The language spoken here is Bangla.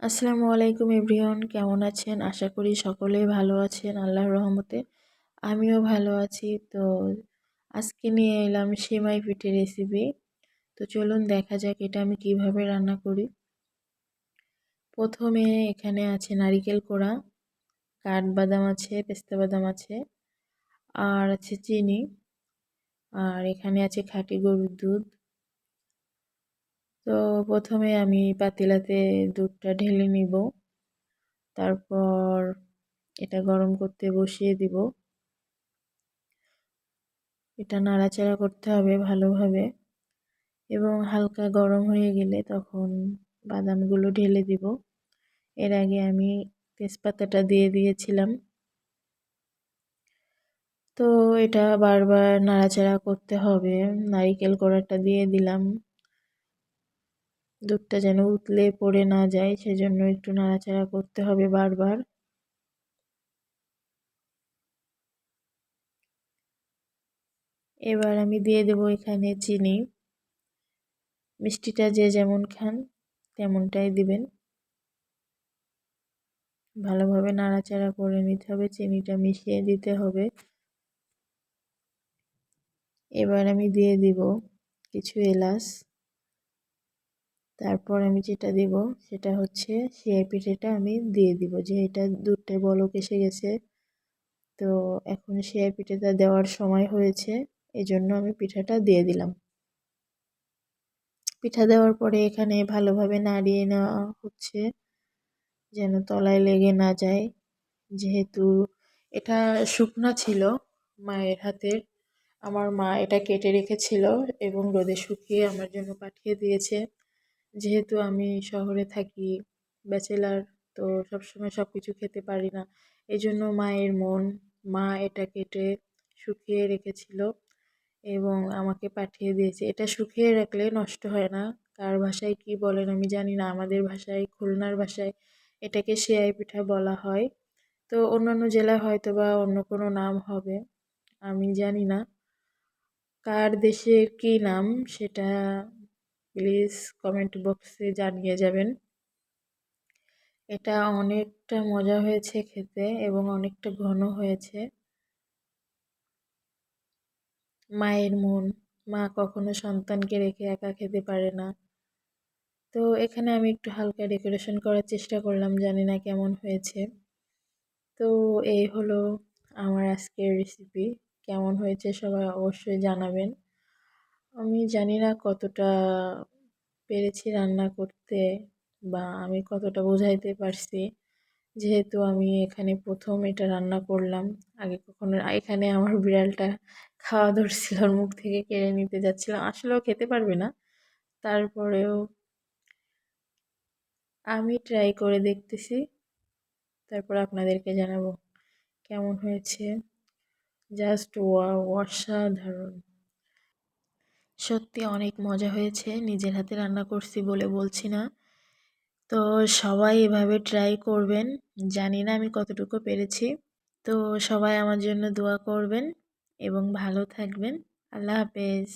আসসালামু আলাইকুম এভরিওয়ান, কেমন আছেন? আশা করি সকলেই ভালো আছেন আল্লাহর রহমতে। আমিও ভালো আছি। তো আজকে নিয়ে এলাম সেমাই পিঠের রেসিপি। তো চলুন দেখা যাক এটা আমি কিভাবে রান্না করি। প্রথমে এখানে আছে নারিকেল কোড়া, কাঠবাদাম আছে, পেস্তা বাদাম আছে, আর আছে চিনি, আর এখানে আছে খাঁটি গরুর দুধ। তো প্রথমে আমি পাতিলাতে দুধটা ঢেলে নিব, তারপর এটা গরম করতে বসিয়ে দিব। এটা নাড়াচাড়া করতে হবে ভালোভাবে, এবং হালকা গরম হয়ে গেলে তখন বাদামগুলো ঢেলে দিব। এর আগে আমি তেজপাতাটা দিয়ে দিয়েছিলাম। তো এটা বারবার নাড়াচাড়া করতে হবে। নারিকেল কোড়াটা দিয়ে দিলাম, দুধটা যেন উতলে পড়ে না যায় সেজন্য একটু নাড়াচাড়া করতে হবে বারবার। এবার আমি দিয়ে দেব এখানে চিনি। মিষ্টিটা যে যেমন খান তেমনটাই দিবেন। ভালোভাবে নাড়াচাড়া করে নিতে হবে, চিনিটা মিশিয়ে দিতে হবে। এবার আমি দিয়ে দিব কিছু এলাচ। তারপর আমি যেটা দিব সেটা হচ্ছে সেমাই পিঠাটা আমি দিয়ে দিব, যে এটা দুধটা বলক এসে গেছে। তো এখন সেমাই পিঠাটা দেওয়ার সময় হয়েছে, এই জন্য আমি পিঠাটা দিয়ে দিলাম। পিঠা দেওয়ার পরে এখানে ভালোভাবে নাড়িয়ে নেওয়া হচ্ছে যেন তলায় লেগে না যায়। যেহেতু এটা শুকনা ছিল মায়ের হাতের, আমার মা এটা কেটে রেখেছিল এবং রোদে শুকিয়ে আমার জন্য পাঠিয়ে দিয়েছে। যেহেতু আমি শহরে থাকি, ব্যাচেলার, তো সবসময় সব কিছু খেতে পারি না। এই জন্য মায়ের মন, মা এটা কেটে শুকিয়ে রেখেছিল এবং আমাকে পাঠিয়ে দিয়েছে। এটা শুকিয়ে রাখলে নষ্ট হয় না। কার ভাষায় কি বলেন আমি জানি না, আমাদের ভাষায়, খুলনার ভাষায় এটাকে সেয়াই পিঠা বলা হয়। তো অন্যান্য জেলায় হয়তো বা অন্য কোনো নাম হবে, আমি জানি না। কার দেশের কী নাম সেটা প্লিজ কমেন্ট বক্সে জানিয়ে যাবেন। এটা অনেকটা মজা হয়েছে খেতে এবং অনেকটা ঘন হয়েছে। মায়ের মন, মা কখনো সন্তানকে রেখে একা খেতে পারে না। তো এখানে আমি একটু হালকা ডেকোরেশন করার চেষ্টা করলাম, জানি না কেমন হয়েছে। তো এই হলো আমার আজকের রেসিপি। কেমন হয়েছে সবাই অবশ্যই জানাবেন। আমি জানি না কতটা পেরেছি রান্না করতে, বা আমি কতটা বোঝাইতে পারছি, যেহেতু আমি এখানে প্রথম এটা রান্না করলাম। আগে কখনো, এখানে আমার বিড়ালটা খাওয়া ধরছিল, ওর মুখ থেকে কেড়ে নিতে যাচ্ছিলাম, আসলেও খেতে পারবে না, তারপরেও আমি ট্রাই করে দেখতেছি, তারপর আপনাদেরকে জানাবো কেমন হয়েছে। জাস্ট ওয়াও, অসাধারণ! সত্যি অনেক মজা হয়েছে, নিজের হাতে রান্না করছি বলে বলছি না। তো সবাই এভাবে ট্রাই করবেন। জানি না আমি কতটুকু পেরেছি। তো সবাই আমার জন্য দোয়া করবেন এবং ভালো থাকবেন। আল্লাহ হাফেজ।